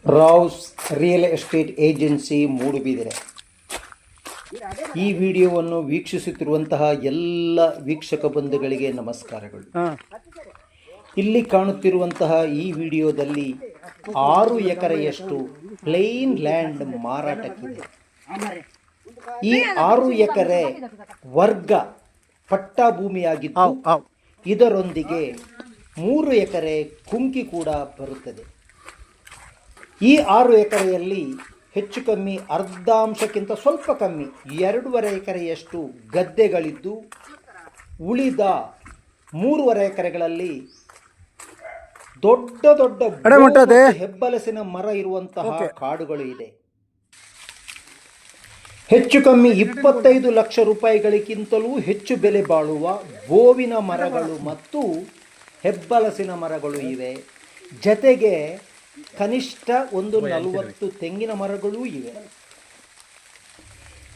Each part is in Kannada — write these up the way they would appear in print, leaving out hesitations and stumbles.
Rouse real estate agency Moodbidri. ಈ ವಿಡಿಯೋವನ್ನು ವೀಕ್ಷಿಸುತ್ತಿರುವಂತಹ ಎಲ್ಲ ವೀಕ್ಷಕ ಬಂಧುಗಳಿಗೆ ನಮಸ್ಕಾರಗಳು. ಇಲ್ಲಿ ಕಾಣುತ್ತಿರುವಂತಹ ಈ ವಿಡಿಯೋದಲ್ಲಿ 6 ಎಕರೆಯಷ್ಟು ಪ್ಲೇನ್ ಲ್ಯಾಂಡ್ ಮಾರಾಟಕ್ಕಿದೆ. ಈ 6 ಎಕರೆ ವರ್ಗ ಪಟ್ಟ ಭೂಮಿಯಾಗಿದ್ದು ಇದರೊಂದಿಗೆ 3 ಎಕರೆ ಕುಂಕಿ ಕೂಡ ಬರುತ್ತದೆ. ಈ 6 ಎಕರೆಯಲ್ಲಿ ಹೆಚ್ಚು ಕಮ್ಮಿ ಅರ್ಧಾಂಶಕ್ಕಿಂತ ಸ್ವಲ್ಪ ಕಮ್ಮಿ 2.5 ಎಕರೆಯಷ್ಟು ಗದ್ದೆಗಳಿದ್ದು, ಉಳಿದ 3.5 ಎಕರೆಗಳಲ್ಲಿ ದೊಡ್ಡ ದೊಡ್ಡ ಹೆಬ್ಬಲಸಿನ ಮರ ಇರುವಂತಹ ಕಾಡುಗಳು ಇದೆ. ಹೆಚ್ಚು ಕಮ್ಮಿ 25 ಲಕ್ಷ ರೂಪಾಯಿಗಳಿಗಿಂತಲೂ ಹೆಚ್ಚು ಬೆಲೆ ಬಾಳುವ ಬೋವಿನ ಮರಗಳು ಮತ್ತು ಹೆಬ್ಬಲಸಿನ ಮರಗಳು ಇವೆ. ಜತೆಗೆ ಕನಿಷ್ಠ 40 ತೆಂಗಿನ ಮರಗಳೂ ಇವೆ.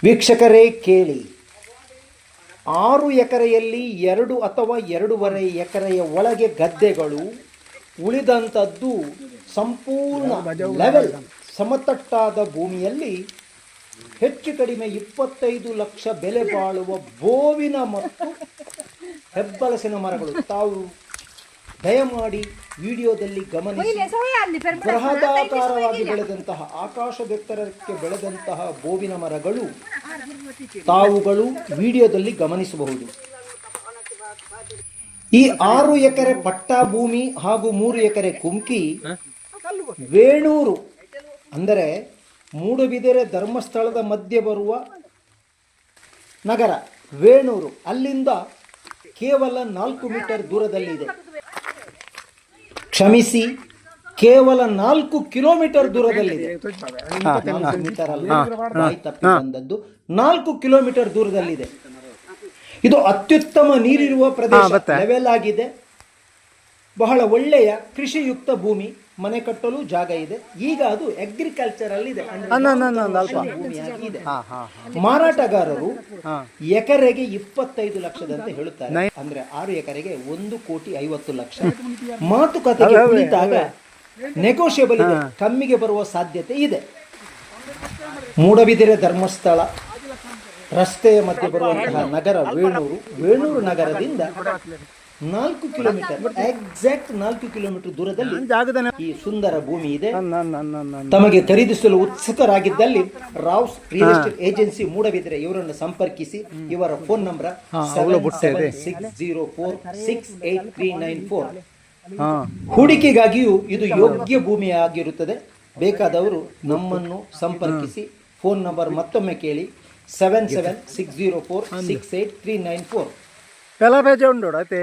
ವೀಕ್ಷಕರೇ ಕೇಳಿ, 6 ಎಕರೆಯಲ್ಲಿ 2 ಅಥವಾ 2.5 ಎಕರೆಯ ಒಳಗೆ ಗದ್ದೆಗಳು, ಉಳಿದಂಥದ್ದು ಸಂಪೂರ್ಣ ಲೆವೆಲ್ ಸಮತಟ್ಟಾದ ಭೂಮಿಯಲ್ಲಿ ಹೆಚ್ಚು ಕಡಿಮೆ 25 ಲಕ್ಷ ಬೆಲೆ ಬಾಳುವ ಬೋವಿನ ಮತ್ತು ಹೆಬ್ಬಲಸಿನ ಮರಗಳು. ತಾವು ದಯಮಾಡಿ ವಿಡಿಯೋದಲ್ಲಿ ಗಮನಿಸಿ. ಬೃಹದಾಕಾರವಾಗಿ ಬೆಳೆದಂತಹ, ಆಕಾಶ ಬೆತ್ತರಕ್ಕೆ ಬೆಳೆದಂತಹ ಬೋವಿನ ಮರಗಳು ತಾವುಗಳು ವಿಡಿಯೋದಲ್ಲಿ ಗಮನಿಸಬಹುದು. ಈ 6 ಎಕರೆ ಪಟ್ಟ ಭೂಮಿ ಹಾಗೂ 3 ಎಕರೆ ಕುಂಕಿ ವೇಣೂರು, ಅಂದರೆ ಮೂಡುಬಿದಿರೆ ಧರ್ಮಸ್ಥಳದ ಮಧ್ಯೆ ಬರುವ ನಗರ ವೇಣೂರು, ಅಲ್ಲಿಂದ ಕೇವಲ 4 ಮೀಟರ್ ದೂರದಲ್ಲಿದೆ. ಕ್ಷಮಿಸಿ, ಕೇವಲ 4 ಕಿಲೋಮೀಟರ್ ದೂರದಲ್ಲಿದೆ. 4 ಮೀಟರ್ ಅಲ್ಲ, ಬಾಯಿ ತಪ್ಪಿ ಬಂದದ್ದು. 4 ಕಿಲೋಮೀಟರ್ ದೂರದಲ್ಲಿದೆ. ಇದು ಅತ್ಯುತ್ತಮ ನೀರಿರುವ ಪ್ರದೇಶ, ಲೆವೆಲ್ ಆಗಿದೆ. ಬಹಳ ಒಳ್ಳೆಯ ಕೃಷಿಯುಕ್ತ ಭೂಮಿ, ಮನೆ ಕಟ್ಟಲು ಜಾಗ ಇದೆ. ಈಗ ಅದು ಅಗ್ರಿಕಲ್ಚರ್ ಅಲ್ಲಿ ಇದೆ. ಮಾರಾಟಗಾರರು ಎಕರೆಗೆ 25 ಲಕ್ಷದಂತೆ ಹೇಳುತ್ತಾರೆ. ಅಂದ್ರೆ 6 ಎಕರೆಗೆ 1,50,00,000. ಮಾತುಕತೆಗೆ ಕುಳಿತಾಗ ನೆಗೋಷಿಯಬಲ್ ಇದೆ, ಕಮ್ಮಿಗೆ ಬರುವ ಸಾಧ್ಯತೆ ಇದೆ. ಮೂಡುಬಿದಿರೆ ಧರ್ಮಸ್ಥಳ ರಸ್ತೆಯ ಮಧ್ಯೆ ಬರುವಂತಹ ನಗರ ವೇಣೂರು. ವೇಣೂರು ನಗರದಿಂದ 4 ಕಿಲೋಮೀಟರ್, ಎಕ್ಸಾಕ್ಟ್ 4 ಕಿಲೋಮೀಟರ್ ದೂರದಲ್ಲಿ ಈ ಸುಂದರ ಭೂಮಿ ಇದೆ. ತಮಗೆ ಖರೀದಿಸಲು ಉತ್ಸುಕರಾಗಿದ್ದಲ್ಲಿ Raos real estate agency Moodbidri ಇವರನ್ನು ಸಂಪರ್ಕಿಸಿ. ಇವರ ಫೋನ್ ನಂಬರ್ 7760468394. ಹೂಡಿಕೆಗಾಗಿಯೂ ಇದು ಯೋಗ್ಯ ಭೂಮಿಯಾಗಿರುತ್ತದೆ. ಬೇಕಾದವರು ನಮ್ಮನ್ನು ಸಂಪರ್ಕಿಸಿ. ಫೋನ್ ನಂಬರ್ ಮತ್ತೊಮ್ಮೆ ಕೇಳಿ, 7760468394. ಎಲ್ಲ ಬೇಜ ಉಂಟು ಅತ್ತೆ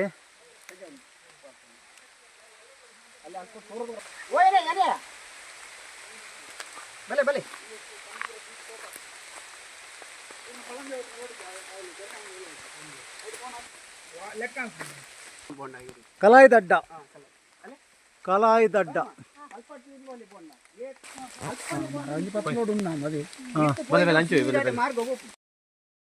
ಕಲಾಯಿ ದಡ್ಡ